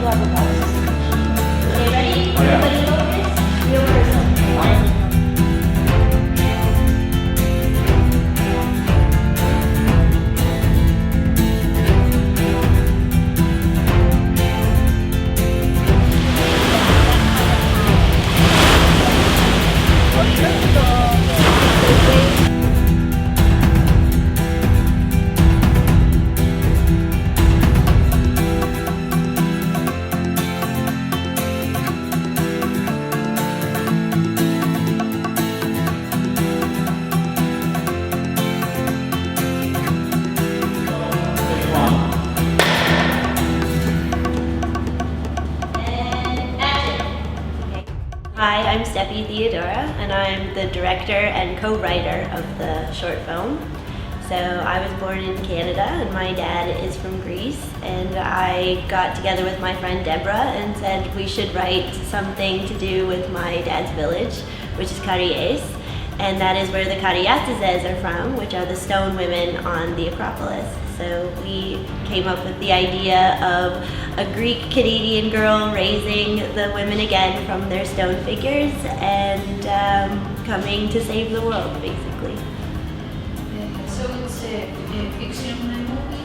Okay, ready? Everybody focus. Real person. Hi, I'm Stephie Theodora, and I'm the director and co-writer of the short film. So I was born in Canada, and my dad is from Greece, and I got together with my friend Deborah and said we should write something to do with my dad's village, which is Caryatids, and that is where the Caryatids are from, which are the stone women on the Acropolis. So we came up with the idea of a Greek Canadian girl raising the women again from their stone figures and coming to save the world, basically. So it's a fiction movie.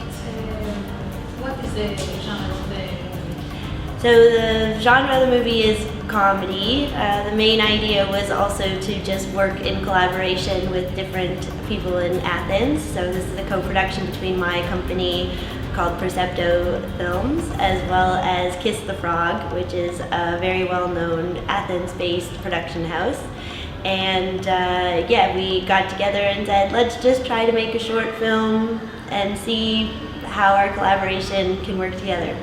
What is the genre of the movie? So the genre of the movie is comedy. The main idea was also to just work in collaboration with different people in Athens. So this is a co-production between my company called Percepto Films, as well as Kiss the Frog, which is a very well-known Athens-based production house. And yeah, we got together and said, let's just try to make a short film and see how our collaboration can work together.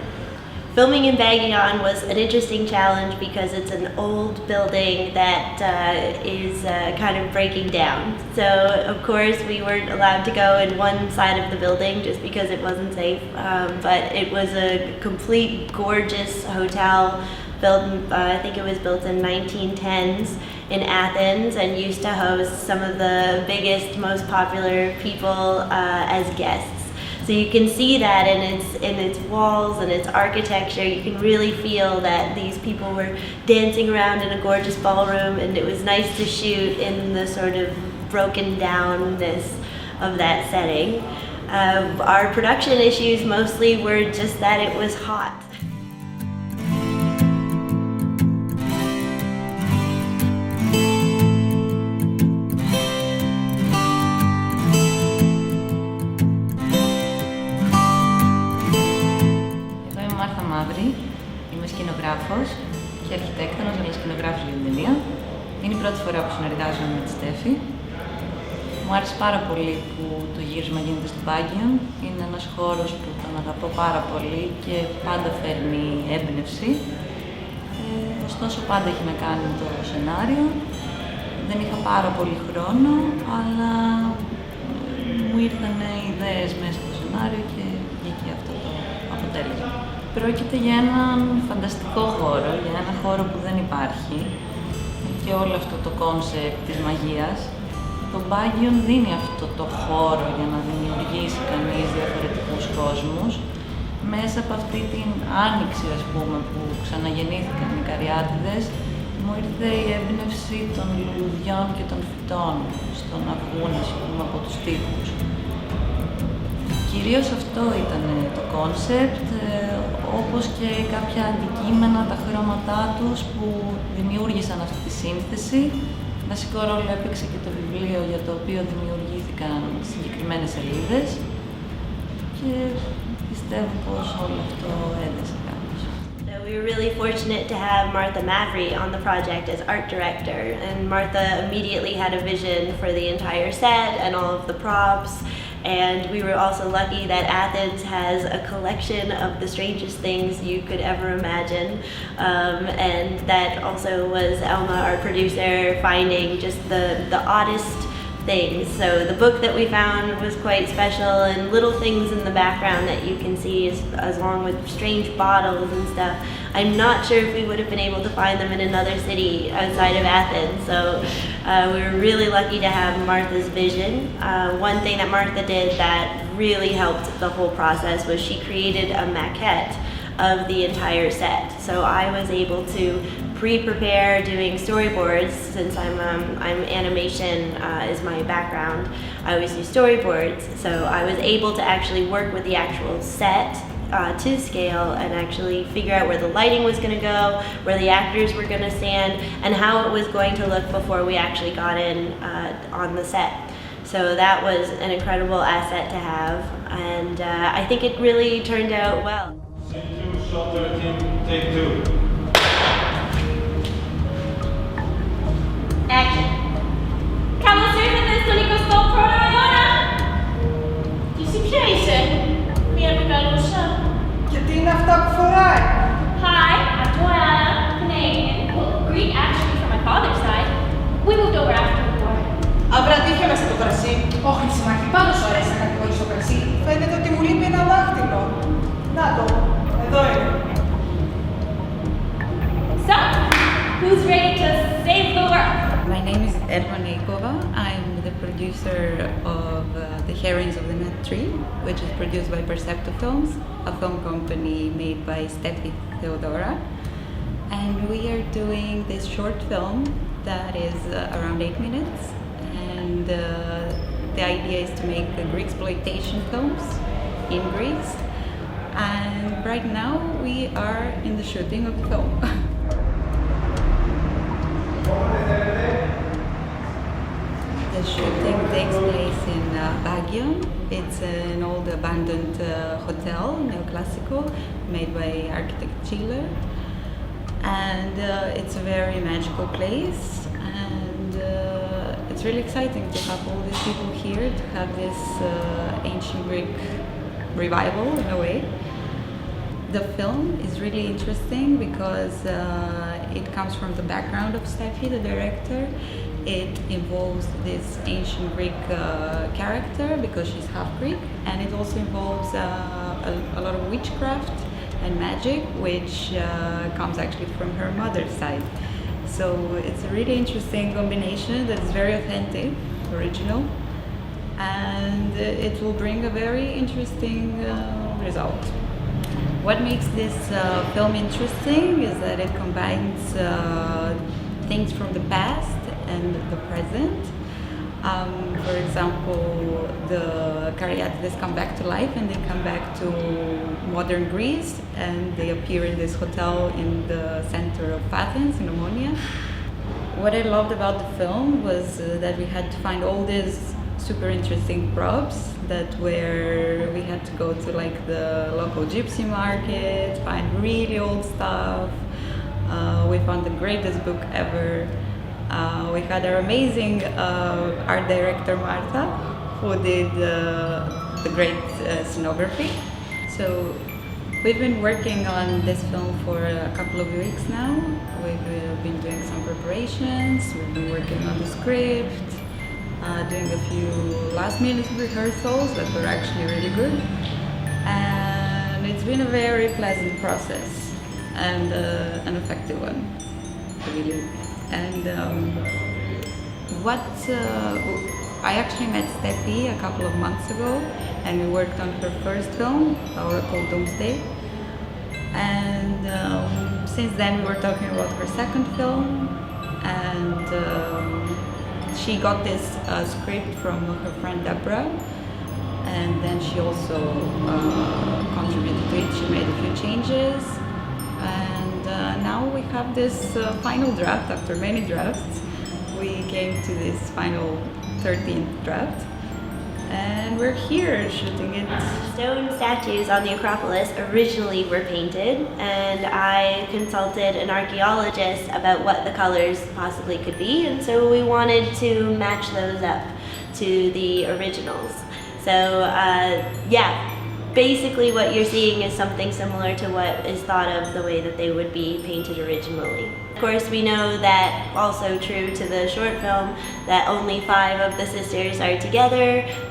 Filming in Baggion was an interesting challenge because it's an old building that is kind of breaking down. So of course we weren't allowed to go in one side of the building just because it wasn't safe, but it was a complete gorgeous hotel built, I think it was built in 1910s in Athens and used to host some of the biggest, most popular people as guests. So you can see that in its walls and its architecture. You can really feel that these people were dancing around in a gorgeous ballroom, and it was nice to shoot in the sort of broken downness of that setting. Our production issues mostly were just that it was hot. Είμαι σκηνογράφος και αρχιτέκτονος, αλλά σκηνογράφος για την ταινία. Είναι η πρώτη φορά που συνεργάζομαι με τη Στέφη. Μου άρεσε πάρα πολύ που το γύρισμα γίνεται στο Baggion. Είναι ένας χώρος που τον αγαπώ πάρα πολύ και πάντα φέρνει έμπνευση. Ωστόσο πάντα έχει να κάνει με το σενάριο. Δεν είχα πάρα πολύ χρόνο, αλλά μου ήρθαν ιδέες μέσα στο σενάριο και βγήκε αυτό το αποτέλεσμα. Πρόκειται για έναν φανταστικό χώρο, για ένα χώρο που δεν υπάρχει και όλο αυτό το κόνσεπτ της μαγείας. Το Baggion δίνει αυτό το χώρο για να δημιουργήσει κανείς διαφορετικούς κόσμους. Μέσα από αυτή την άνοιξη, ας πούμε, που ξαναγεννήθηκαν οι Caryatids, μου ήρθε η έμπνευση των λουλουδιών και των φυτών στο να βγουν, ας πούμε, από τους τοίχους. Κυρίως αυτό ήταν το κόνσεπτ, όπως και κάποια αντικείμενα, τα χρώματά τους που δημιούργησαν αυτή τη σύνθεση. Βασικό ρόλο έπαιξε και το βιβλίο για το οποίο δημιουργήθηκαν συγκεκριμένες σελίδες και πιστεύω πως όλο αυτό έδεσε κάπως. We were really fortunate to have Martha Mavry on the project as art director, and Martha immediately had a vision for the entire set and all of the props. And we were also lucky that Athens has a collection of the strangest things you could ever imagine. And that also was Elma, our producer, finding just the oddest things. So the book that we found was quite special, and little things in the background that you can see as along with strange bottles and stuff. I'm not sure if we would have been able to find them in another city outside of Athens. So we were really lucky to have Martha's vision. One thing that Martha did that really helped the whole process was she created a maquette of the entire set. So I was able to pre-prepare doing storyboards since I'm animation is my background. I always do storyboards, so I was able to actually work with the actual set to scale and actually figure out where the lighting was going to go, where the actors were going to stand, and how it was going to look before we actually got in on the set. So that was an incredible asset to have, and I think it really turned out well. Scene 2, shot 13, take 2. Action. Καλώς ήρθατε στον 21ο αιώνα! Και εσύ ποια είσαι? Μία πικαλούσα. Και τι είναι αυτά που φοράει? Hi, I'm Joanna, Canadian. Well, Greek actually from my father's side. We moved over after the war. Αβραντήχε μέσα το κρασί. Όχι, Χρυσιμάκη, πάντως σου αρέσει να κατηγορείς το κρασί. Φαίνεται ότι μου λείπει ένα δάχτυλο. Να το, εδώ είναι. So, who's ready to save the world? My name is Elma Neikova. I'm the producer of The Herrings of the Nut Tree, which is produced by Percepto Films, a film company made by Stephie Theodora. And we are doing this short film that is around 8 minutes. And the idea is to make Greek exploitation films in Greece. And right now we are in the shooting of the film. The shooting takes place in Bagion. It's an old abandoned hotel, neoclassical, made by architect Chiller. And it's a very magical place, and it's really exciting to have all these people here, to have this ancient Greek revival in a way. The film is really interesting because it comes from the background of Stephie, the director. It involves this ancient Greek character because she's half Greek, and it also involves a lot of witchcraft and magic, which comes actually from her mother's side. So it's a really interesting combination that is very authentic, original, and it will bring a very interesting result. What makes this film interesting is that it combines things from the past and the present. For example, the Caryatids come back to life and they come back to modern Greece, and they appear in this hotel in the center of Athens, in Omonia. What I loved about the film was that we had to find all these super interesting props where we had to go to like the local gypsy market, find really old stuff. We found the greatest book ever. We had our amazing art director Marta, who did the great scenography. So we've been working on this film for a couple of weeks now. We've been doing some preparations, we've been working on the script, doing a few last-minute rehearsals that were actually really good. And it's been a very pleasant process and an effective one, really. And I actually met Stephie a couple of months ago, and we worked on her first film, Oracle Doomsday. And since then we were talking about her second film, and she got this script from her friend Deborah, and then she also contributed to it. She made a few changes, and now we have this final draft. After many drafts, we came to this final 13th draft, and we're here shooting it. Stone statues on the Acropolis originally were painted, and I consulted an archaeologist about what the colors possibly could be, and so we wanted to match those up to the originals. So yeah, basically what you're seeing is something similar to what is thought of the way that they would be painted originally. Of course, we know that, also true to the short film, that only 5 of the sisters are together.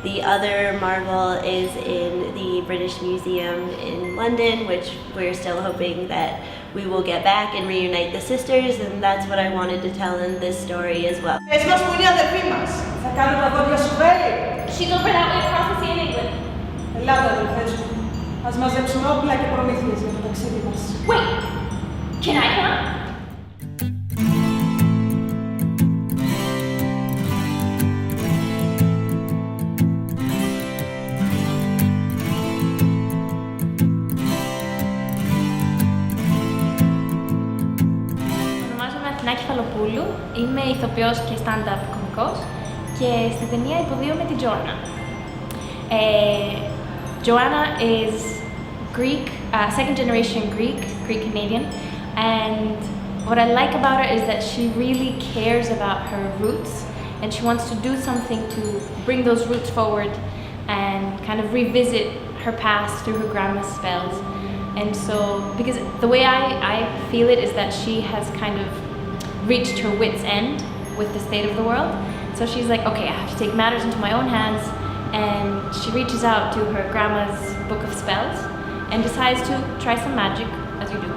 The other marvel is in the British Museum in London, which we're still hoping that we will get back and reunite the sisters, and that's what I wanted to tell in this story as well. Πες μας που είναι η αδερφή μας. Θα κάνουν τα δόντια σου βέλη. She's over that way across the sea in England. Ελάτε αδελφές μου. Ας μαζέψουμε όπλα και προμήθειες για το ταξίδι μας. Wait, can I come? Ονομάζομαι Αθηνά Κεφαλοπούλου, είμαι ηθοποιός και stand-up κωμικός και στη ταινία υποδίω με την Joanna. Joanna is Greek, second generation Greek Canadian, and what I like about her is that she really cares about her roots and she wants to do something to bring those roots forward and kind of revisit her past through her grandma's spells. And so, because the way I feel it is that she has kind of reached her wit's end with the state of the world. So she's like, okay, I have to take matters into my own hands, and she reaches out to her grandma's book of spells and decides to try some magic, as you do.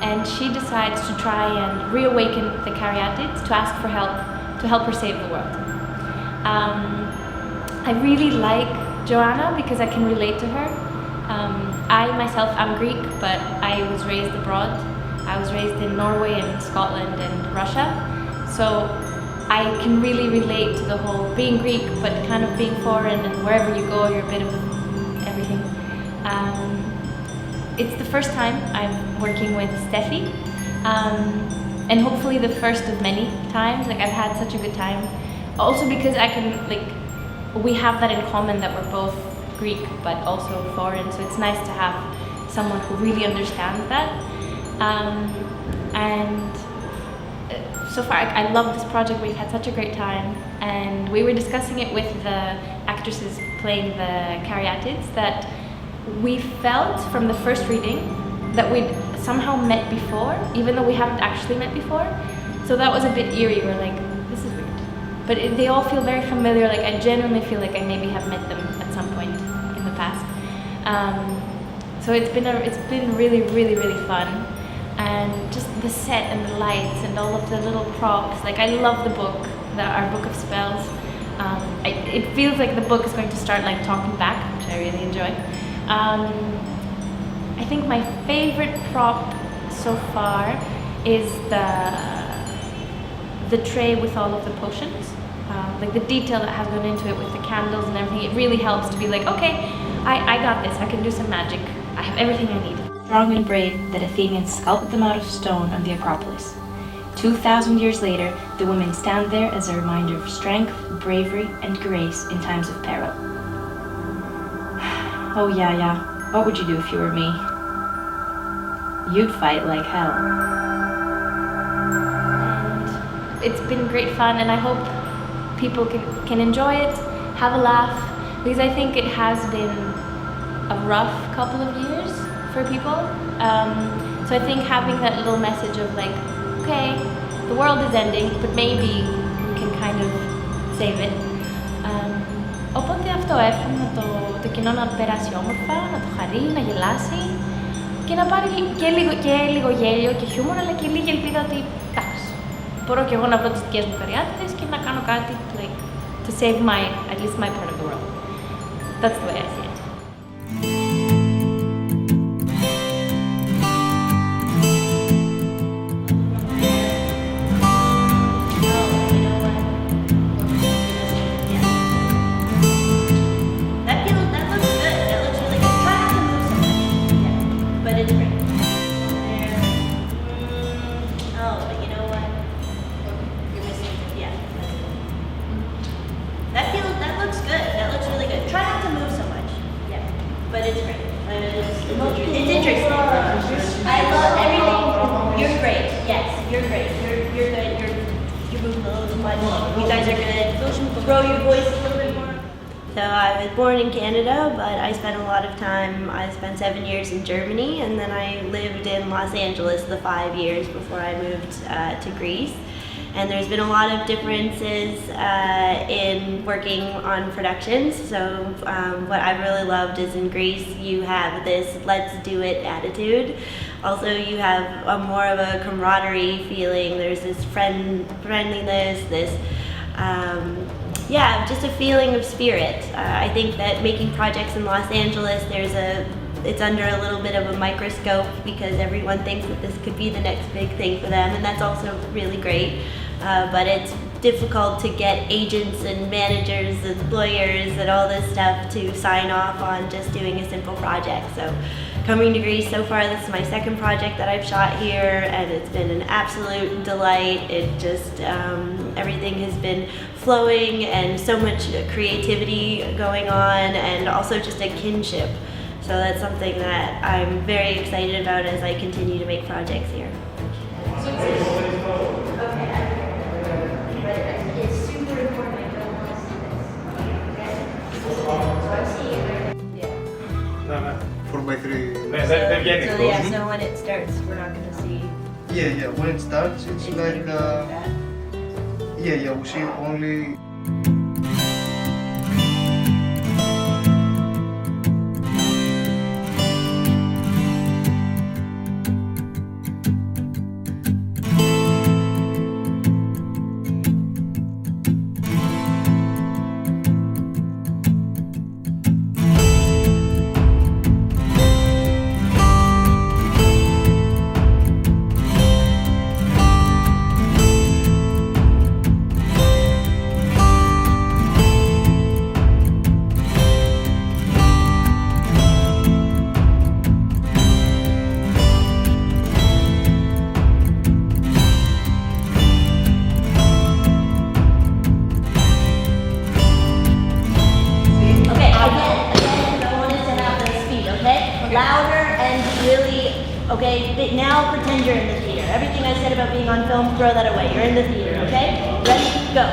And she decides to try and reawaken the Caryatids to ask for help, to help her save the world. I really like Joanna because I can relate to her. I myself am Greek, but I was raised abroad. I was raised in Norway and Scotland and Russia. So I can really relate to the whole being Greek, but kind of being foreign, and wherever you go, you're a bit of everything. It's the first time I'm working with Stephie, and hopefully the first of many times. Like, I've had such a good time. Also because I can, like, we have that in common, that we're both Greek but also foreign, so it's nice to have someone who really understands that. And so far I love this project. We've had such a great time, and we were discussing it with the actresses playing the Caryatids that we felt from the first reading that we'd somehow met before, even though we haven't actually met before. So that was a bit eerie. We're like, this is weird. But they all feel very familiar. Like, I genuinely feel like I maybe have met them at some point in the past. So it's been really, really, really fun. And just the set and the lights and all of the little props. Like, I love the book, our book of spells. It feels like the book is going to start like talking back, which I really enjoy. I think my favorite prop so far is the tray with all of the potions. Like, the detail that has gone into it with the candles and everything. It really helps to be like, okay, I got this. I can do some magic. I have everything I need. Strong and brave, that Athenians sculpted them out of stone on the Acropolis. 2,000 years later, the women stand there as a reminder of strength, bravery, and grace in times of peril. Oh yeah, what would you do if you were me? You'd fight like hell. And it's been great fun, and I hope people can enjoy it, have a laugh, because I think it has been a rough couple of years for people. So I think having that little message of like, okay, the world is ending, but maybe we can kind of save it. Οπότε αυτό, εύχομαι το κοινό να περάσει όμορφα, να το χαρεί, να γελάσει και να πάρει και λίγο γέλιο και χιούμορ, αλλά και λίγη ελπίδα ότι εντάξει, μπορώ και εγώ να βρω τις δικές μου καριάτιδες και να κάνω κάτι like, to save at least my part of the world. That's the way I see it. But it's great. It's interesting. I love everything. You're great. Yes, you're great. You're good. You're moving a little too much. You guys are good. Grow your voice a little bit more. So I was born in Canada, but I spent a lot of time. I spent 7 years in Germany, and then I lived in Los Angeles the 5 years before I moved to Greece. And there's been a lot of differences in working on productions. So what I've really loved is in Greece you have this let's do it attitude. Also you have more of a camaraderie feeling. There's this friendliness, this Yeah, just a feeling of spirit. I think that making projects in Los Angeles, it's under a little bit of a microscope because everyone thinks that this could be the next big thing for them, and that's also really great. But it's difficult to get agents and managers and lawyers and all this stuff to sign off on just doing a simple project. So coming to Greece, so far this is my second project that I've shot here, and it's been an absolute delight. It just, everything has been flowing and so much creativity going on, and also just a kinship. So that's something that I'm very excited about as I continue to make projects here. So it's It's super important. I don't want to see this. So I'm seeing it. Yeah. 4x3. Δεν βγαίνει So εκτός. yeah, so when it starts, we're not going to see. Yeah, when it starts, it's like, that. we see only. Okay, again, I want to set out the speed, okay? Louder and really, okay? Now pretend you're in the theater. Everything I said about being on film, throw that away. You're in the theater, okay? Ready? Go.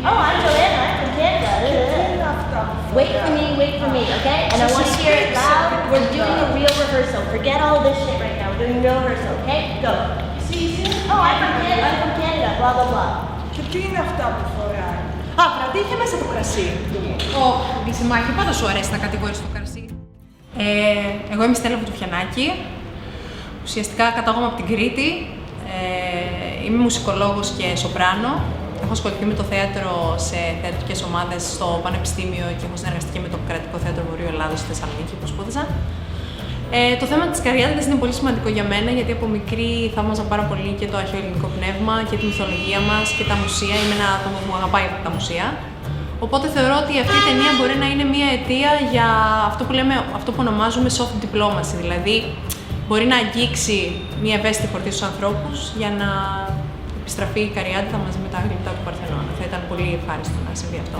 Oh, I'm Joanna. I'm from Canada. Wait for me, okay? And I want to hear it loud. We're doing a real rehearsal. Forget all this shit right now. We're doing real rehearsal, okay? Go. Oh, I'm from Canada. Blah, blah, blah. Και τι είναι αυτά που φοράει? Α, βραδύ είχε μέσα το κρασί. Όχι, Μπισιμάκη, πάντως σου αρέσει να κατηγορείς το κρασί. Εγώ είμαι η Στέλλα Βουτουφιανάκη. Ουσιαστικά κατάγομαι από την Κρήτη. Είμαι μουσικολόγος και σοπράνο. Έχω ασχοληθεί με το θέατρο σε θεατρικές ομάδες στο Πανεπιστήμιο και έχω συνεργαστεί και με το Κρατικό Θέατρο Βορείου Ελλάδος στη Θεσσαλονίκη που σπούδασα. Το θέμα της Caryatids είναι πολύ σημαντικό για μένα, γιατί από μικρή θαύμαζα πάρα πολύ και το αρχαίο ελληνικό πνεύμα και τη μυθολογία μας και τα μουσεία. Είμαι ένα άτομο που αγαπάει τα μουσεία. Οπότε θεωρώ ότι αυτή η ταινία μπορεί να είναι μια αιτία για αυτό που ονομάζουμε soft diplomacy, δηλαδή μπορεί να αγγίξει μια ευαίσθητη φορτή στους ανθρώπους για να επιστραφεί η Caryatida μαζί με τα γλυπτά του Παρθενώνα. Θα ήταν πολύ ευχάριστο να συμβεί αυτό.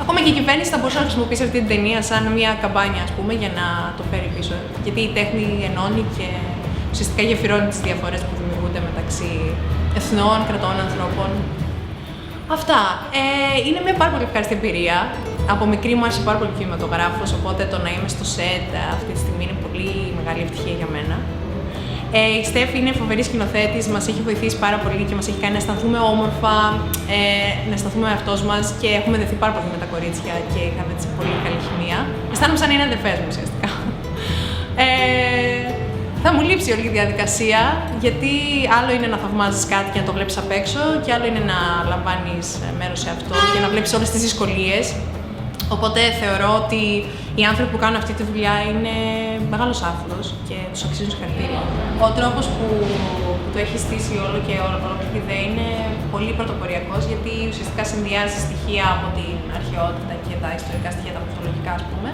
Ακόμα και η κυβέρνηση θα μπορούσε να χρησιμοποιήσει αυτή την ταινία σαν μια καμπάνια, ας πούμε, για να το φέρει πίσω. Γιατί η τέχνη ενώνει και ουσιαστικά γεφυρώνει τις διαφορές που δημιουργούνται μεταξύ εθνών, κρατών, ανθρώπων. Αυτά. Είναι μια πάρα πολύ ευχάριστη εμπειρία. Από μικρή μου άρεσε πάρα πολύ κινηματογράφος, οπότε το να είμαι στο σετ αυτή τη στιγμή είναι πολύ μεγάλη ευτυχία για μένα. Η Στέφη είναι φοβερή σκηνοθέτης, μας έχει βοηθήσει πάρα πολύ και μας έχει κάνει να αισθανθούμε όμορφα, να αισθανθούμε με αυτός μας και έχουμε δεθεί πάρα πολύ με τα κορίτσια και είχαμε έτσι πολύ καλή χημεία. Αισθάνομαι σαν να είναι αδερφές μου ουσιαστικά. Θα μου λείψει όλη η διαδικασία, γιατί άλλο είναι να θαυμάζεις κάτι και να το βλέπεις απ' έξω και άλλο είναι να λαμβάνεις μέρος σε αυτό και να βλέπεις όλες τις δυσκολίες. Οπότε θεωρώ ότι οι άνθρωποι που κάνουν αυτή τη δουλειά είναι μεγάλος άφλος και τους αξίζουν συγχαρητήρια. Ο τρόπος που το έχει στήσει όλο και ολόκληρη ιδέα είναι πολύ πρωτοποριακός, γιατί ουσιαστικά συνδυάζει στοιχεία από την αρχαιότητα και τα ιστορικά στοιχεία, τα μυθολογικά, ας πούμε,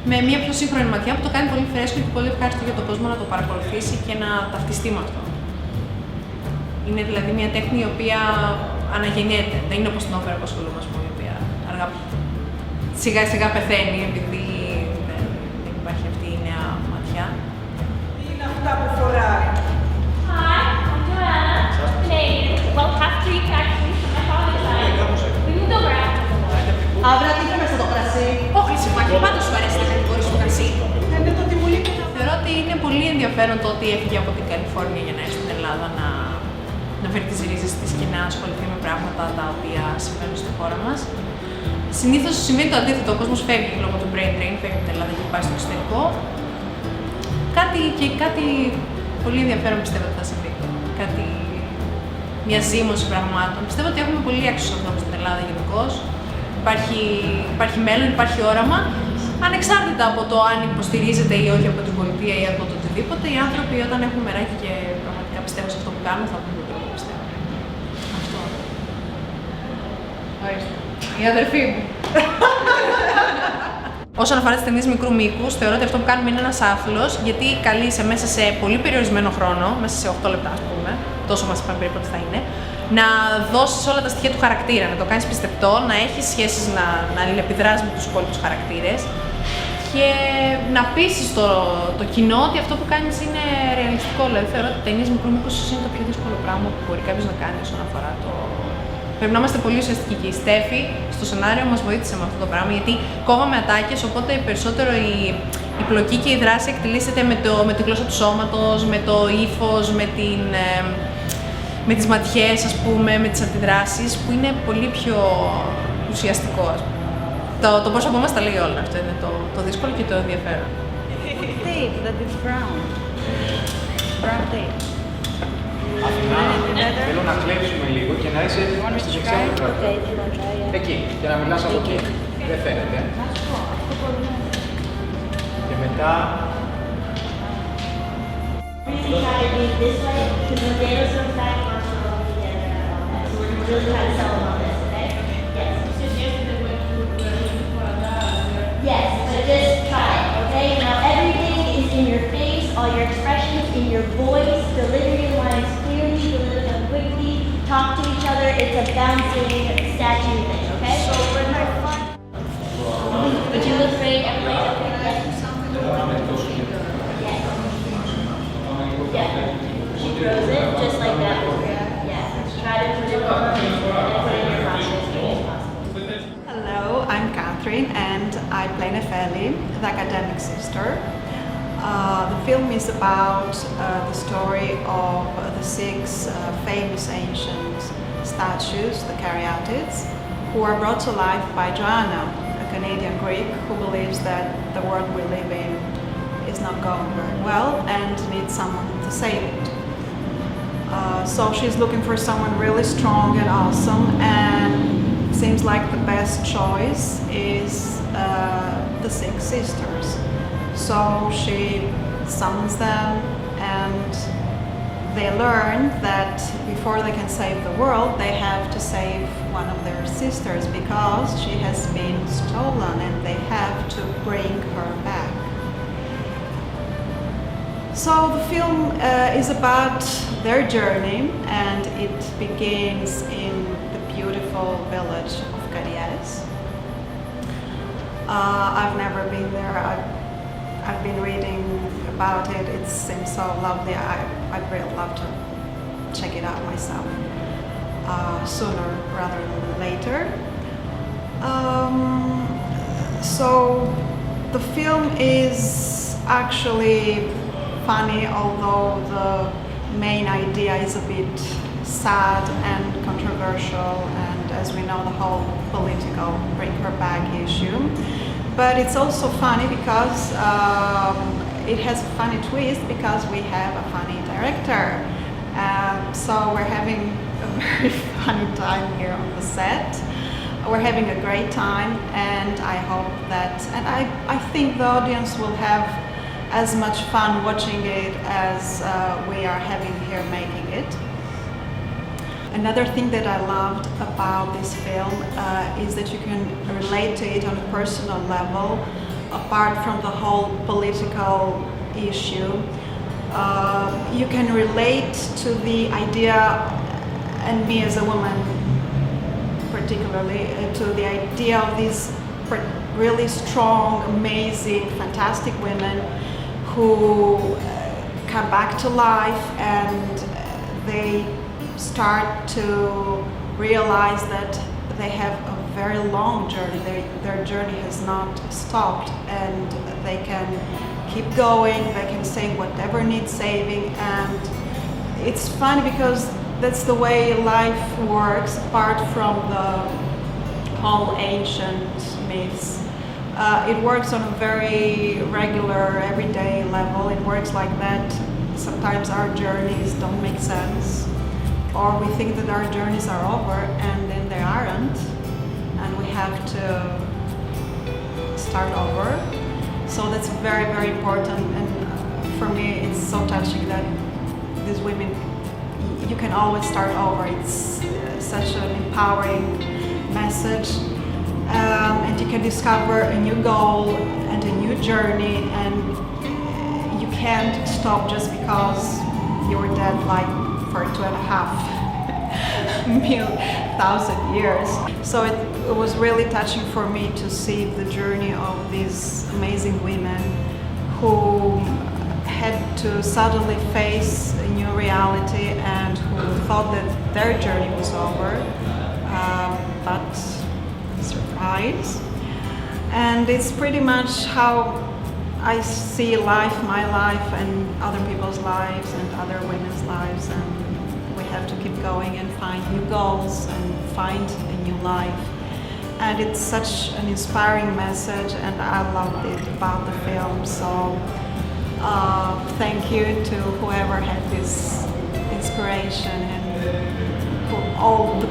με μια πιο σύγχρονη ματιά που το κάνει πολύ φρέσκο και πολύ ευχάριστο για τον κόσμο να το παρακολουθήσει και να ταυτιστεί με αυτό. Είναι δηλαδή μια τέχνη η οποία αναγεννιέται. Δεν είναι όπως την όπερα που ασχολούμαι, ας πούμε, η οποία σιγά σιγά πεθαίνει επειδή δεν υπάρχει αυτή η νέα ματιά. Τι είναι αυτά που φοράει? Hi, I'm Joanna, Canadian. Well, half Greek actually from my father's side. We moved over after the war. Αύρα τι είχε μέσα το κρασί? Όχι, Μπισιμάκη, πάντως σου αρέσει να κατηγορείς το κρασί. Με το τιμουλί που Θεωρώ ότι είναι πολύ ενδιαφέρον το ότι έφυγε από την Καλιφόρνια για να έρθει στην Ελλάδα να φέρει τις ρίζες της και να ασχοληθεί με πράγματα τα οποία συμβαίνουν στη χώρα μας. Συνήθως συμβαίνει το αντίθετο, ο κόσμος φεύγει λόγω του brain drain, φεύγει από την Ελλάδα και πάει στο εξωτερικό. Κάτι πολύ ενδιαφέρον πιστεύω ότι θα συμβεί. Κάτι μια ζήμωση πραγμάτων. Πιστεύω ότι έχουμε πολύ έξω ανθρώπους στην Ελλάδα γενικώς. Υπάρχει μέλλον, υπάρχει όραμα. Ανεξάρτητα από το αν υποστηρίζεται ή όχι από την πολιτεία ή από το οτιδήποτε, οι άνθρωποι όταν έχουν μεράκι και πραγματικά πιστεύουν σε αυτό που κάνουν θα βρουν τον τρόπο, πιστεύω. Αυτό. Ορίστε. Η αδερφή μου. Όσον αφορά τις ταινίες μικρού μήκους, θεωρώ ότι αυτό που κάνουμε είναι ένας άθλος, γιατί καλείσαι μέσα σε πολύ περιορισμένο χρόνο, μέσα σε 8 λεπτά, ας πούμε, τόσο μας είπαν περίπου ότι θα είναι, να δώσεις όλα τα στοιχεία του χαρακτήρα, να το κάνεις πιστεπτό, να έχεις σχέσεις, να αλληλεπιδράσεις με τους υπόλοιπους χαρακτήρες και να πείσεις το κοινό ότι αυτό που κάνεις είναι ρεαλιστικό. Δηλαδή, θεωρώ ότι ταινίες μικρού μήκους είναι το πιο δύσκολο πράγμα που μπορεί κάποιος να κάνει όσον αφορά το. Πρέπει να είμαστε πολύ ουσιαστικοί και η Στέφη στο σενάριο μας βοήθησε με αυτό το πράγμα, γιατί κόβαμε ατάκες, οπότε περισσότερο η πλοκή και η δράση εκτελήσεται με τη γλώσσα του σώματος, με το ύφος, με τις ματιές, ας πούμε, με τις αντιδράσεις, που είναι πολύ πιο ουσιαστικό, ας πούμε. Το πρόσωπό μας τα λέει όλα, αυτό είναι το δύσκολο και το ενδιαφέρον. Tape that is brown. Brown tape. Αθηνά, θέλω να κλέψουμε λίγο και να είσαι στη δεξιά πλευρά. Εκεί, και να μιλάς από εκεί. Δεν φαίνεται. Και μετά. Really try to do it this way because when they are so fat, you want to all together at all. So we're really trying to sell them on this, okay? Yes. Yes, so just try it, okay? Now everything is in your face, all your expressions, in your voice, deliver your lines clearly, deliver them quickly, talk to each other. It's a bouncing statue thing, okay? So when I fun. But you look great, everybody's okay? Yes. Yes. Yeah. She throws it just like that. Yeah. Try to put it on and put it in your pocket as quick as possible. Hello, I'm Catherine and I play Nefeli, the academic sister. The film is about the story of the 6 famous ancient statues, the Caryatids, who are brought to life by Joanna, a Canadian Greek who believes that the world we live in is not going very well and needs someone to save it. So she's looking for someone really strong and awesome, and seems like the best choice is the 6 sisters. So she summons them and they learn that before they can save the world, they have to save one of their sisters because she has been stolen and they have to bring her back. So the film is about their journey and it begins in the beautiful village of Caryatids. I've never been there. I've been reading about it. It seems so lovely. I'd really love to check it out myself sooner rather than later. So the film is actually funny, although the main idea is a bit sad and controversial, and as we know, the whole political bring her back issue. But it's also funny because it has a funny twist because we have a funny director. So we're having a very funny time here on the set. We're having a great time, and I hope that, and I think the audience will have as much fun watching it as we are having here making it. Another thing that I loved about this film is that you can relate to it on a personal level, apart from the whole political issue. You can relate to the idea, and me as a woman particularly, to the idea of these really strong, amazing, fantastic women who come back to life and they start to realize that they have a very long journey. Their journey has not stopped and they can keep going, they can save whatever needs saving, and it's funny because that's the way life works apart from the whole ancient myths. It works on a very regular, everyday level. It works like that. Sometimes our journeys don't make sense, or we think that our journeys are over, and then they aren't, and we have to start over. So that's very, very important, and for me it's so touching that these women, you can always start over. It's such an empowering message, and you can discover a new goal and a new journey, and you can't stop just because you were dead like for 2,500,000 years. So it was really touching for me to see the journey of these amazing women who had to suddenly face a new reality and who thought that their journey was over, but surprise. And it's pretty much how I see life, my life, and other people's lives and other women's lives, and we have to keep going and find new goals and find a new life. And it's such an inspiring message, and I loved it about the film. So thank you to whoever had this inspiration, and all the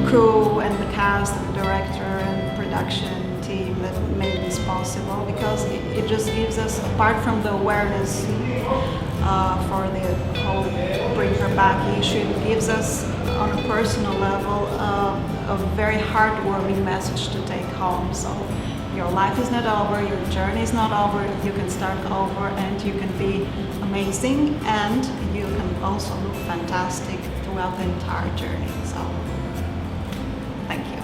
crew and the cast and the director and production team that made this possible, because it just gives us, apart from the awareness for the whole Bring Her Back issue, it gives us on a personal level a very heartwarming message to take home. So your life is not over, your journey is not over, you can start over, and you can be amazing, and you can also look fantastic throughout the entire journey. So thank you.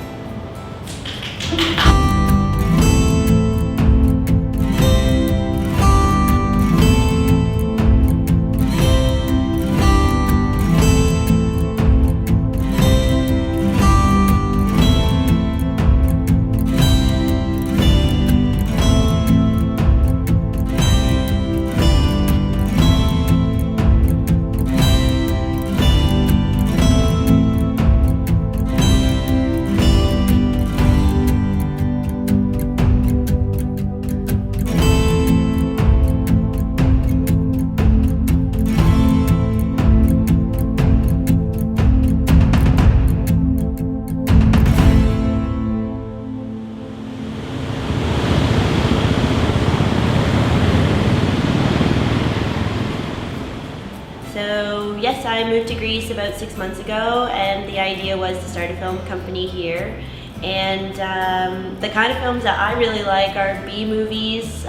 So yes, I moved to Greece about 6 months ago, and the idea was to start a film company here. And the kind of films that I really like are B movies,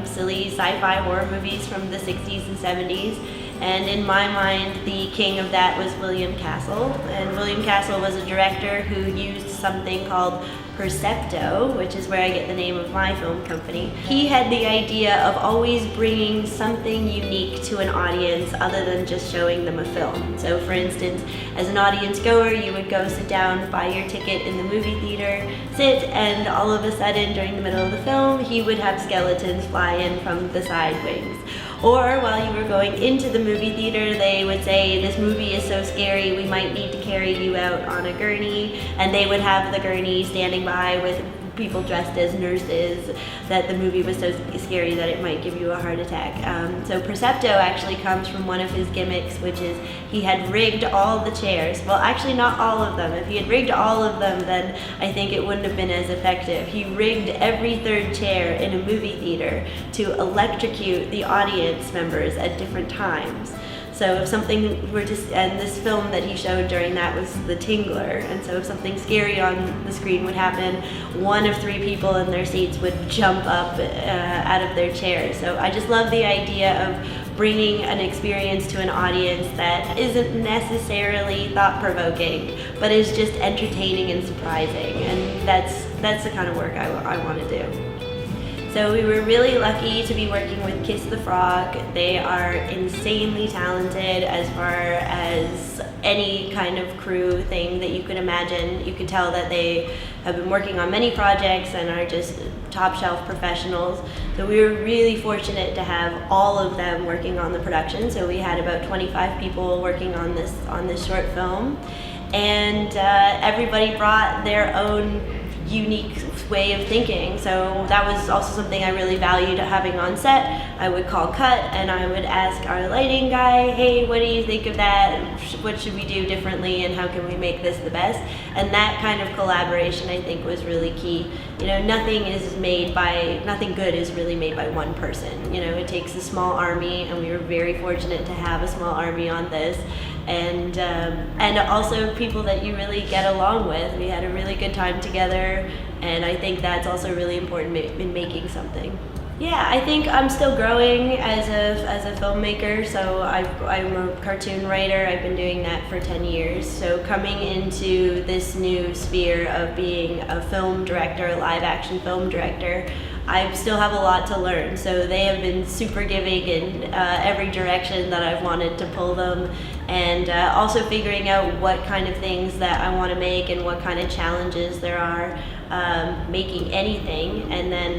silly sci-fi horror movies from the 60s and 70s. And in my mind, the king of that was William Castle. And William Castle was a director who used something called Percepto, which is where I get the name of my film company. He had the idea of always bringing something unique to an audience other than just showing them a film. So for instance, as an audience goer, you would go sit down, buy your ticket in the movie theater, sit, and all of a sudden during the middle of the film, he would have skeletons fly in from the side wings. Or while you were going into the movie theater, they would say, this movie is so scary, we might need to carry you out on a gurney, and they would have the gurney standing by with people dressed as nurses, that the movie was so scary that it might give you a heart attack. So Percepto actually comes from one of his gimmicks, which is he had rigged all the chairs. Well, actually not all of them. If he had rigged all of them, then I think it wouldn't have been as effective. He rigged every third chair in a movie theater to electrocute the audience members at different times. So if something were to, and this film that he showed during that was The Tingler, and so if something scary on the screen would happen, one of three people in their seats would jump up out of their chairs. So I just love the idea of bringing an experience to an audience that isn't necessarily thought-provoking, but is just entertaining and surprising, and that's the kind of work I want to do. So we were really lucky to be working with Kiss the Frog. They are insanely talented as far as any kind of crew thing that you could imagine. You can tell that they have been working on many projects and are just top shelf professionals. So we were really fortunate to have all of them working on the production. So we had about 25 people working on this short film, and everybody brought their own unique way of thinking. So that was also something I really valued having on set. I would call cut and I would ask our lighting guy, hey, what do you think of that? What should we do differently and how can we make this the best? And that kind of collaboration I think was really key. You know, nothing good is really made by one person. You know, it takes a small army, and we were very fortunate to have a small army on this. And also people that you really get along with. We had a really good time together, and I think that's also really important in making something. Yeah, I think I'm still growing as a filmmaker, so I'm a cartoon writer. I've been doing that for 10 years. So coming into this new sphere of being a film director, a live action film director, I still have a lot to learn. So they have been super giving in every direction that I've wanted to pull them, and also figuring out what kind of things that I want to make and what kind of challenges there are making anything. And then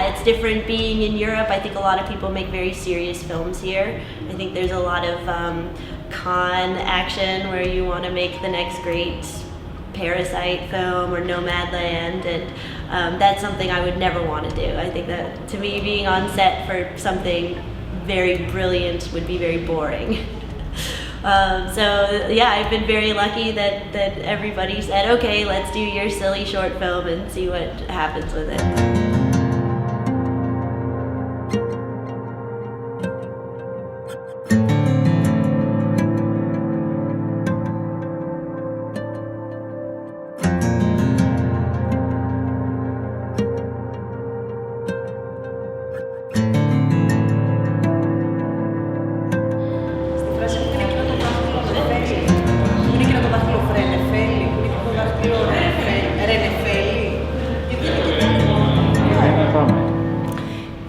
it's different being in Europe. I think a lot of people make very serious films here. I think there's a lot of con action where you want to make the next great Parasite film or Nomadland, and that's something I would never want to do. I think that, to me, being on set for something very brilliant would be very boring. I've been very lucky that everybody said, okay, let's do your silly short film and see what happens with it.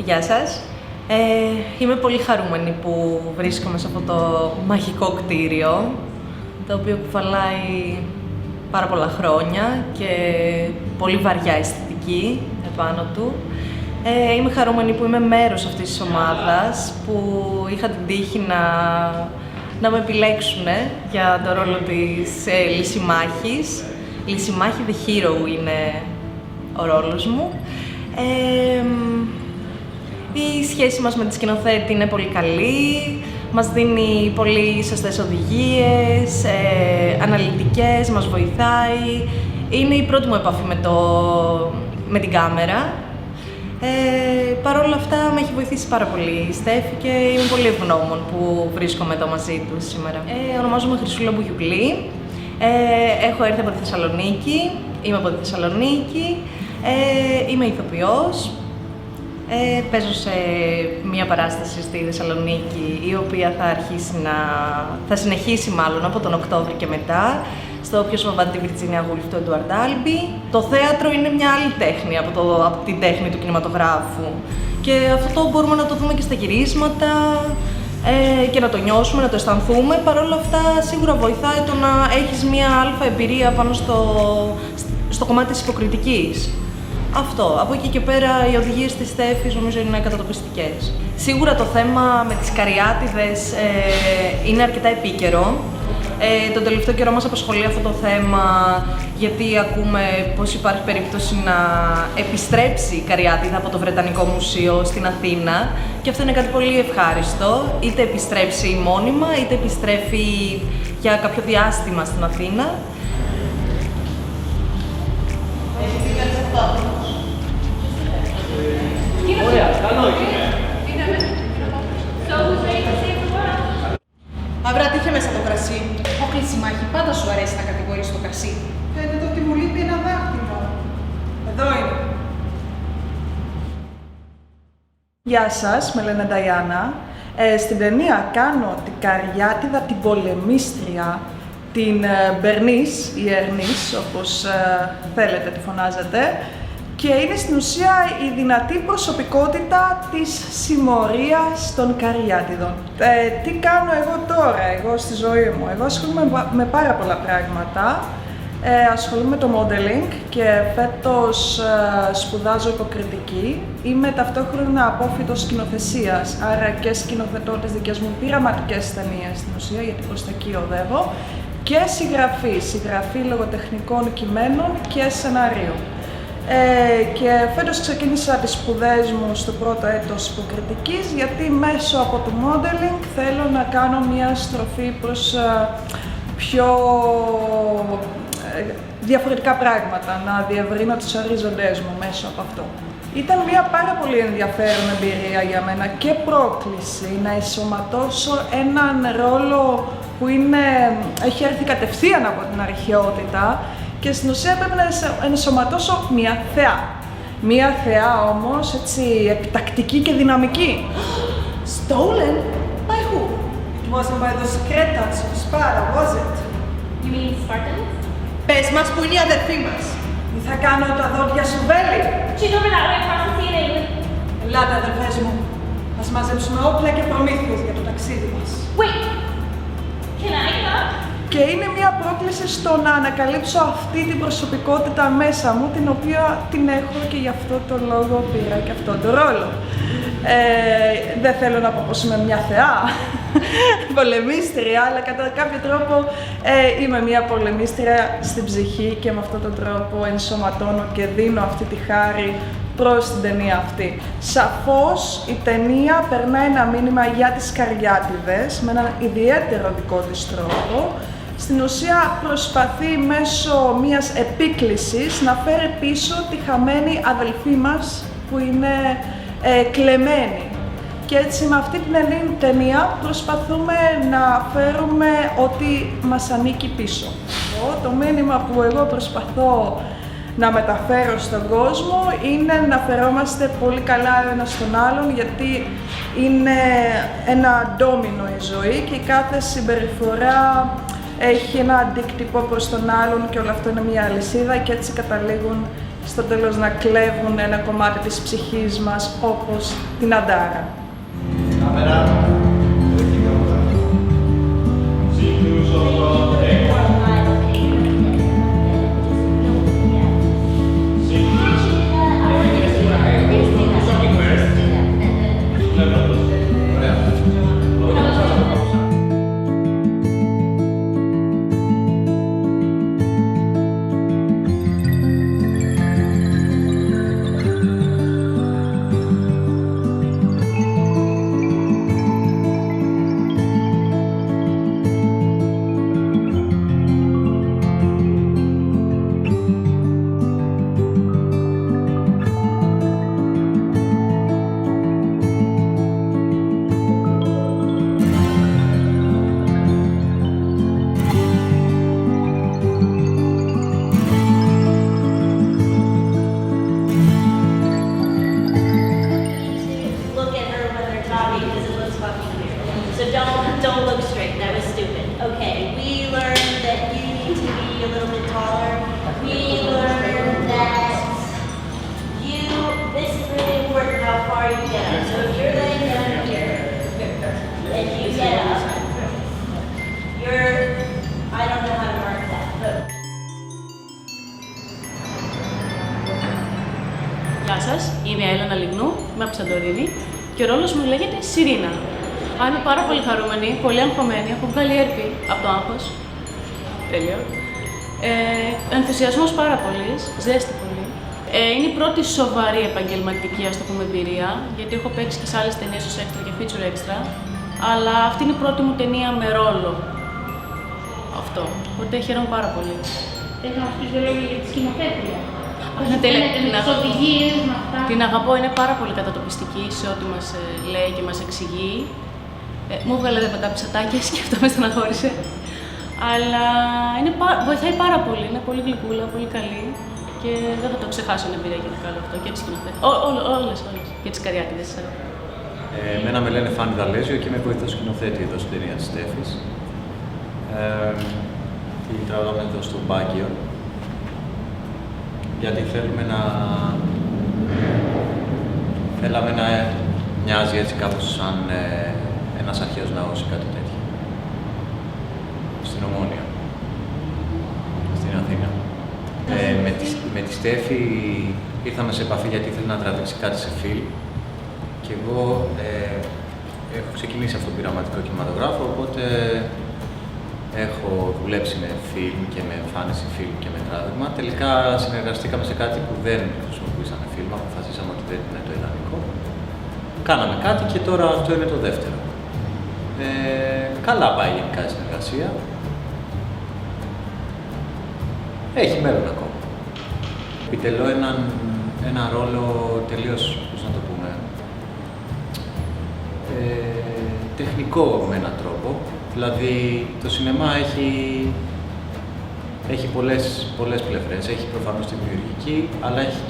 Γεια σας. Είμαι πολύ χαρούμενη που βρίσκομαι σε αυτό το μαγικό κτίριο, το οποίο κουβαλάει πάρα πολλά χρόνια και πολύ βαριά αισθητική επάνω του. Είμαι χαρούμενη που είμαι μέρος αυτής της ομάδας, που είχα την τύχη να με επιλέξουν για το ρόλο της Λυσιμάχης. Λυσιμάχη the hero είναι ο ρόλος μου. Η σχέση μας με τη σκηνοθέτη είναι πολύ καλή, μας δίνει πολύ σωστές οδηγίες, αναλυτικές, μας βοηθάει. Είναι η πρώτη μου επαφή με την κάμερα. Παρ' όλα αυτά με έχει βοηθήσει πάρα πολύ η Στέφη και είμαι πολύ ευγνώμων που βρίσκομαι εδώ μαζί του σήμερα. Ονομάζομαι Χρυσούλα Μπουγιουκλή, έχω έρθει από τη Θεσσαλονίκη, είμαι από τη Θεσσαλονίκη, είμαι ηθοποιός. Παίζω σε μια παράσταση στη Θεσσαλονίκη, η οποία θα συνεχίσει μάλλον από τον Οκτώβρη και μετά, στο Ποιος φοβάται τη Βιρτζίνια Γούλφ του Εντουαρντ Άλμπι. Το θέατρο είναι μια άλλη τέχνη από την τέχνη του κινηματογράφου, και αυτό μπορούμε να το δούμε και στα γυρίσματα και να το νιώσουμε, να το αισθανθούμε. Παρ' όλα αυτά σίγουρα βοηθάει το να έχεις μια αλφα εμπειρία πάνω στο κομμάτι της υποκριτικής. Αυτό. Από εκεί και πέρα οι οδηγίες της Στέφης νομίζω είναι κατατοπιστικές. Σίγουρα το θέμα με τις Caryatids είναι αρκετά επίκαιρο. Τον τελευταίο καιρό μας απασχολεί αυτό το θέμα, γιατί ακούμε πως υπάρχει περίπτωση να επιστρέψει η Caryatid από το Βρετανικό Μουσείο στην Αθήνα, και αυτό είναι κάτι πολύ ευχάριστο. Είτε επιστρέψει μόνιμα, είτε επιστρέφει για κάποιο διάστημα στην Αθήνα. Ωραία, καλό είναι. Αύρα τι είχε μέσα το κρασί. Ο Λυσιμάχη, πάντα σου αρέσει να κατηγορείς το κρασί. Φαίνεται ότι μου λείπει ένα δάχτυλο. Εδώ είναι. Γεια σας, με λένε Νταϊάννα. Στην ταινία κάνω την Καριάτιδα, την πολεμίστρια, την Μπερνής ή Ερνής, όπως θέλετε τη φωνάζετε, και είναι στην ουσία η δυνατή προσωπικότητα της συμμορίας των Caryatidων. Τι κάνω εγώ τώρα, εγώ στη ζωή μου? Εγώ ασχολούμαι με πάρα πολλά πράγματα. Ασχολούμαι με το modeling και φέτος σπουδάζω υποκριτική. Είμαι ταυτόχρονα απόφοιτος σκηνοθεσίας, άρα και σκηνοθετώ τις δικές μου πειραματικές ταινίες στην ουσία, γιατί προς τα εκεί οδεύω, και συγγραφή λογοτεχνικών κειμένων και σενάριου. Και φέτος ξεκίνησα τις σπουδές μου στο πρώτο έτος υποκριτικής, γιατί μέσω από το modeling θέλω να κάνω μια στροφή προς πιο διαφορετικά πράγματα, να διευρύνω τις ορίζοντές μου μέσω από αυτό. Ήταν μια πάρα πολύ ενδιαφέρον εμπειρία για μένα και πρόκληση να ενσωματώσω έναν ρόλο που έχει έρθει κατευθείαν από την αρχαιότητα και στην ουσία πρέπει να ενσωματώσω μια θεά. Μια θεά όμως έτσι επιτακτική και δυναμική. Stolen? By who? It wasn't by those Caryatids of Sparta, was it? You mean Spartans? Πες μας που είναι η αδερφή μας. Τι θα κάνω τα δόντια σου βέλη. She's over that way across the sea in England. Ελάτε αδερφές μου. Ας μαζέψουμε όπλα και προμήθειες για το ταξίδι μας. Wait! Can I come? Και είναι μια πρόκληση στο να ανακαλύψω αυτή την προσωπικότητα μέσα μου, την οποία την έχω και γι' αυτό το λόγο πήρα και αυτόν τον ρόλο. Δεν θέλω να πω πως είμαι μια θεά, πολεμίστρια, αλλά κατά κάποιο τρόπο είμαι μια πολεμίστρια στην ψυχή και με αυτόν τον τρόπο ενσωματώνω και δίνω αυτή τη χάρη προς την ταινία αυτή. Σαφώς η ταινία περνάει ένα μήνυμα για τις Caryatides με έναν ιδιαίτερο δικό της τρόπο. Στην ουσία προσπαθεί μέσω μιας επίκλησης να φέρει πίσω τη χαμένη αδελφή μας που είναι κλεμμένη. Και έτσι με αυτή την ταινία προσπαθούμε να φέρουμε ότι μας ανήκει πίσω. Το μήνυμα που εγώ προσπαθώ να μεταφέρω στον κόσμο είναι να φερόμαστε πολύ καλά ένας στον άλλον, γιατί είναι ένα ντόμινο η ζωή και κάθε συμπεριφορά έχει ένα αντίκτυπο προς τον άλλον και όλο αυτό είναι μια αλυσίδα και έτσι καταλήγουν στο τέλος να κλέβουν ένα κομμάτι της ψυχής μας, όπως την αντάρα. Don't look straight. That was stupid. Okay, we learned that you need to be a little bit taller. We learned that this is really important how far you get up. So if you're laying down here and you get up, I don't know how to mark that, but. Γεια σας, είμαι η Έλενα Λιγνού, είμαι από Σαντορίνη και ο ρόλος μου λέγεται Σιρήνα. Είμαι πάρα πολύ χαρούμενη, πολύ αγχωμένη, έχω βγάλει έρπη από το άγχος. Τέλειο. Ενθουσιασμός πάρα πολύ, ζέστη πολύ. Είναι η πρώτη σοβαρή επαγγελματική, ας το πούμε, εμπειρία, γιατί έχω παίξει και σε άλλες ταινίες ως έξτρα και feature extra, αλλά αυτή είναι η πρώτη μου ταινία με ρόλο. Αυτό. Οπότε χαίρομαι πάρα πολύ. Θες να μας πεις δύο λόγια για τη σκηνοθέτρια? Είναι τέλεια. Την αγαπώ, είναι πάρα πολύ κατατοπιστική σε ό,τι μας λέει και μας εξηγεί. Μου έβγαλε 17 ψατάκια και αυτό με στεναχώρησε. Αλλά βοηθάει πάρα πολύ, είναι πολύ γλυκούλα, πολύ καλή και δεν θα το ξεχάσω την εμπειρία για το καλό αυτό και τις σκηνοθέτες. Όλες. Και τις Caryatids. Εμένα με λένε Φάνη Δαλέζιο και είμαι βοηθός σκηνοθέτη εδώ στην ταινία της Στέφης. Τη τραβάμε εδώ στο Μπάκιο. Γιατί θέλαμε να μοιάζει έτσι κάπως σαν ένας αρχαίος ναός ή κάτι τέτοιο. Στην Ομόνια, στην Αθήνα. Με τη Στέφη ήρθαμε σε επαφή γιατί ήθελε να τραβήξει κάτι σε φιλμ και εγώ έχω ξεκινήσει αυτό το πειραματικό κινηματογράφο, οπότε έχω δουλέψει με φιλμ και με εμφάνιση φιλμ και με τράβηγμα. Τελικά συνεργαστήκαμε σε κάτι που δεν χρησιμοποιήσαμε φιλμ, αποφασίσαμε ότι δεν είναι το ιδανικό. Κάναμε κάτι και τώρα αυτό είναι το δεύτερο. Καλά πάει γενικά η συνεργασία. Έχει μέλλον ακόμα. Επιτελώ ένα ρόλο τελείως, πώς να το πούμε, τεχνικό με έναν τρόπο. Δηλαδή το σινεμά έχει πολλές πλευρές. Έχει προφανώς τη δημιουργική, αλλά έχει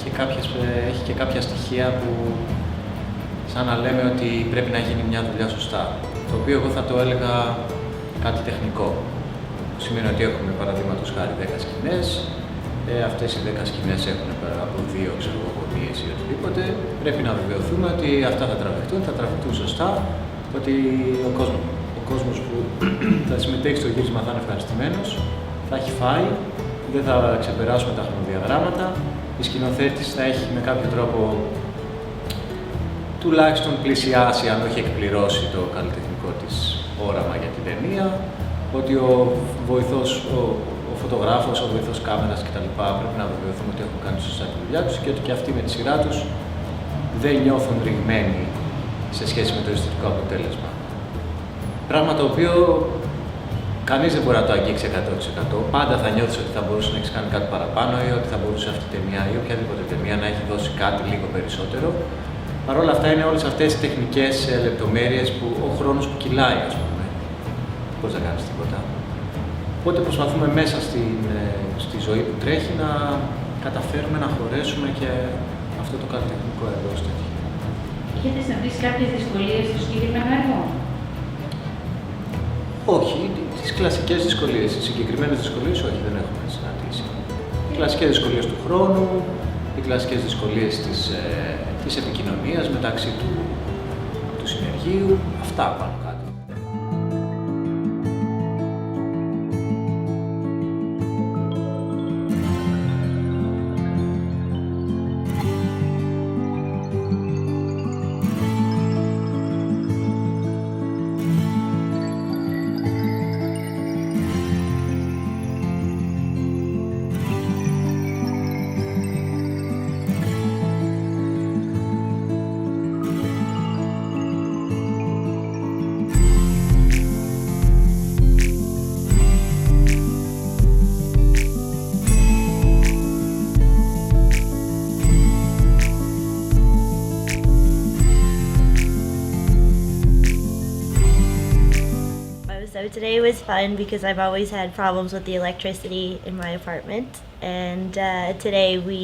και κάποια στοιχεία που σαν να λέμε ότι πρέπει να γίνει μια δουλειά σωστά. Το οποίο εγώ θα το έλεγα κάτι τεχνικό. Σημαίνει ότι έχουμε παραδείγματος χάρη 10 σκηνές. Αυτές οι 10 σκηνές έχουν από 2 γωνίες ή οτιδήποτε. Πρέπει να βεβαιωθούμε ότι αυτά θα τραβηχτούν σωστά, ότι ο κόσμος που θα συμμετέχει στο γύρισμα θα είναι ευχαριστημένος, θα έχει φάει, δεν θα ξεπεράσουμε τα χρονοδιαγράμματα. Η σκηνοθέτης θα έχει με κάποιο τρόπο τουλάχιστον πλησιάσει, αν όχι εκπληρώσει το καλλιτεχνικό της όραμα για την ταινία, ότι ο βοηθός, ο φωτογράφος, ο βοηθός κάμερας κτλ. Πρέπει να βεβαιωθούμε ότι έχουν κάνει σωστά τη δουλειά τους και ότι και αυτοί με τη σειρά τους δεν νιώθουν ρηγμένοι σε σχέση με το αισθητικό αποτέλεσμα. Πράγμα το οποίο κανείς δεν μπορεί να το αγγίξει 100%. Πάντα θα νιώθεις ότι θα μπορούσε να έχεις κάνει κάτι παραπάνω ή ότι θα μπορούσε αυτή η ταινία ή οποιαδήποτε ταινία να έχει δώσει κάτι λίγο περισσότερο. Παρ' όλα αυτά είναι όλες αυτές οι τεχνικές λεπτομέρειες που ο χρόνος που κυλάει, ας πούμε. Πώς να κάνεις τίποτα. Οπότε προσπαθούμε μέσα στη ζωή που τρέχει να καταφέρουμε να χωρέσουμε και αυτό το καλλιτεχνικό έργο ως τέτοιο. Είχατε συναντήσει κάποιες δυσκολίες στο συγκεκριμένο έργο? Όχι, τις κλασικές δυσκολίες, τις συγκεκριμένες δυσκολίες όχι, δεν έχουμε συναντήσει. Οι κλασικές δυσκολίες του χρόνου, οι κλασικές δυσκολίες της επικοινωνίας μεταξύ του συνεργείου, αυτά πάνω κάτω. So today was fun because I've always had problems with the electricity in my apartment, and today we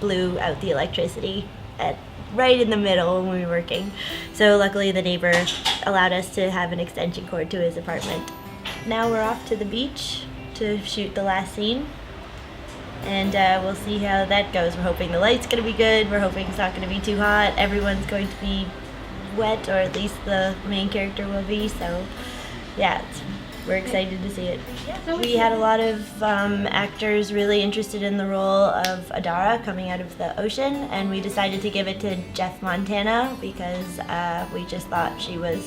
blew out the electricity right in the middle when we were working. So luckily the neighbor allowed us to have an extension cord to his apartment. Now we're off to the beach to shoot the last scene, and we'll see how that goes. We're hoping the light's going to be good, we're hoping it's not going to be too hot, everyone's going to be wet, or at least the main character will be, so yeah, we're excited to see it. We had a lot of actors really interested in the role of Adara coming out of the ocean, and we decided to give it to Jeff Montana because we just thought she was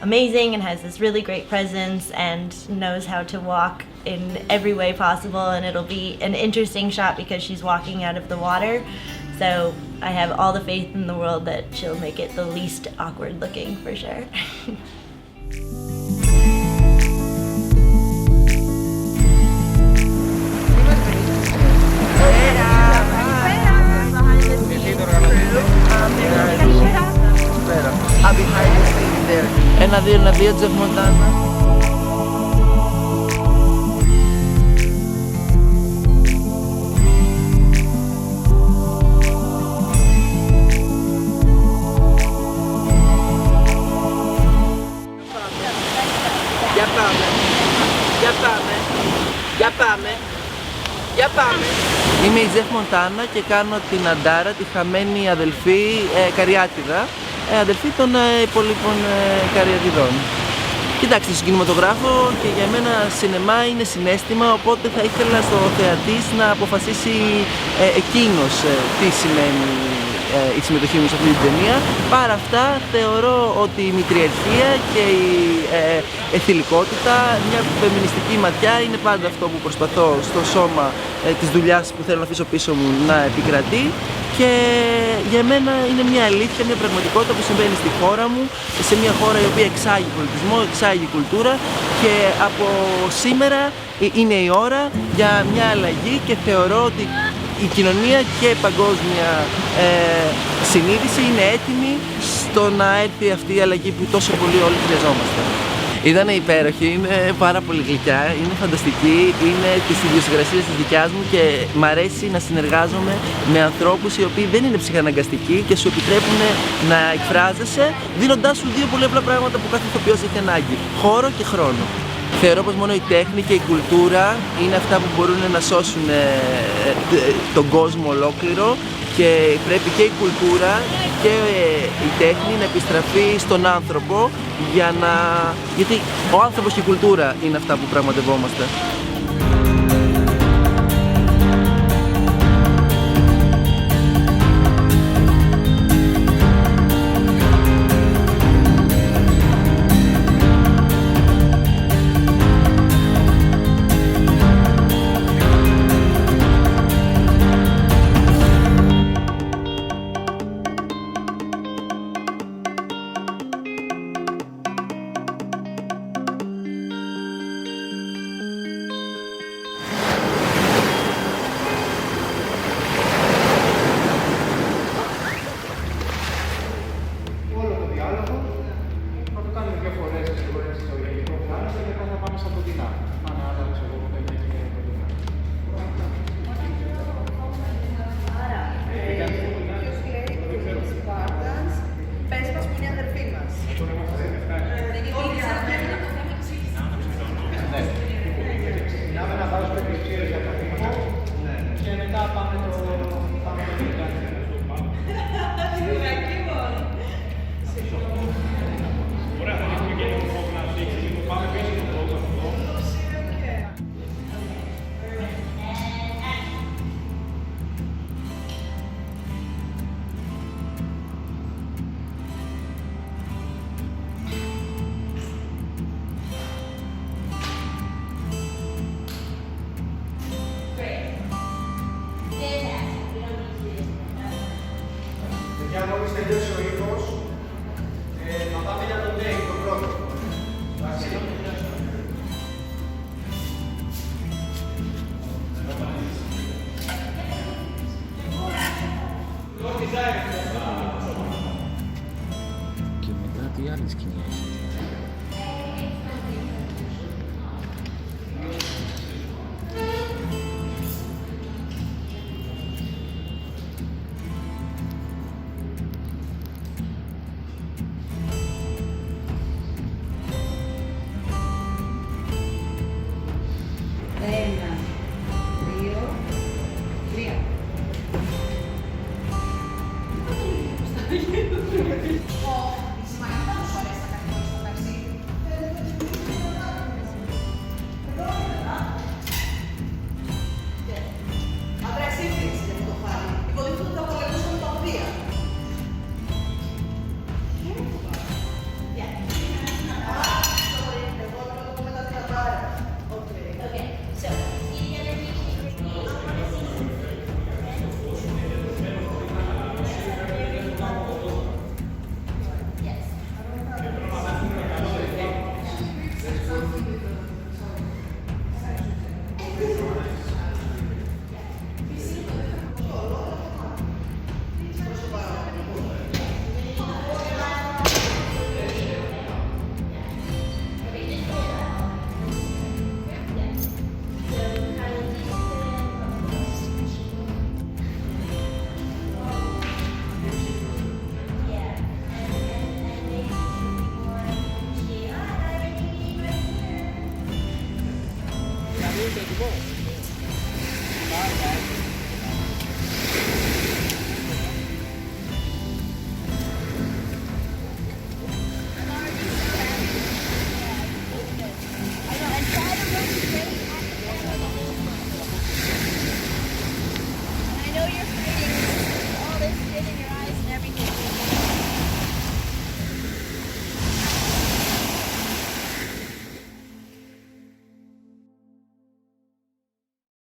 amazing and has this really great presence and knows how to walk in every way possible, and it'll be an interesting shot because she's walking out of the water. So I have all the faith in the world that she'll make it the least awkward looking for sure. Ένα-δύο, Τζεφ Μοντάνα. Για πάμε. Είμαι η Τζεφ Μοντάνα και κάνω την Αντάρα, τη χαμένη αδελφή Καριάτιδα, αδελφή των υπολείπων Καριατιδών. Κοιτάξτε, στον κινηματογράφο και για μένα σινεμά είναι συναίσθημα, οπότε θα ήθελα στο θεατής να αποφασίσει εκείνος τι σημαίνει η συμμετοχή μου σε αυτή την ταινία. Παρά αυτά, θεωρώ ότι η μητριαρχία και η θηλυκότητα, μια φεμινιστική ματιά είναι πάντα αυτό που προσπαθώ στο σώμα της δουλειάς που θέλω να αφήσω πίσω μου να επικρατεί. Και για μένα είναι μια αλήθεια, μια πραγματικότητα που συμβαίνει στη χώρα μου, σε μια χώρα η οποία εξάγει πολιτισμό, εξάγει κουλτούρα και από σήμερα είναι η ώρα για μια αλλαγή και θεωρώ ότι η κοινωνία και η παγκόσμια συνείδηση είναι έτοιμη στο να έρθει αυτή η αλλαγή που τόσο πολύ όλοι χρειαζόμαστε. Ήταν υπέροχη, είναι πάρα πολύ γλυκιά, είναι φανταστική, είναι της ιδιοσυγκρασίας της δικιάς μου και μ' αρέσει να συνεργάζομαι με ανθρώπους οι οποίοι δεν είναι ψυχαναγκαστικοί και σου επιτρέπουν να εκφράζεσαι δίνοντάς σου δύο πολύ απλά πράγματα που κάθε ηθοποιός έχει ανάγκη, χώρο και χρόνο. Θεωρώ πως μόνο η τέχνη και η κουλτούρα είναι αυτά που μπορούν να σώσουν τον κόσμο ολόκληρο και πρέπει και η κουλτούρα και η τέχνη να επιστραφεί στον άνθρωπο γιατί ο άνθρωπος και η κουλτούρα είναι αυτά που πραγματευόμαστε. Για μόλις τελειώσει ο ήχος, θα πάμε για τον take, τον πρώτο. Και μετά τι άλλη σκηνή έχει. Take the ball.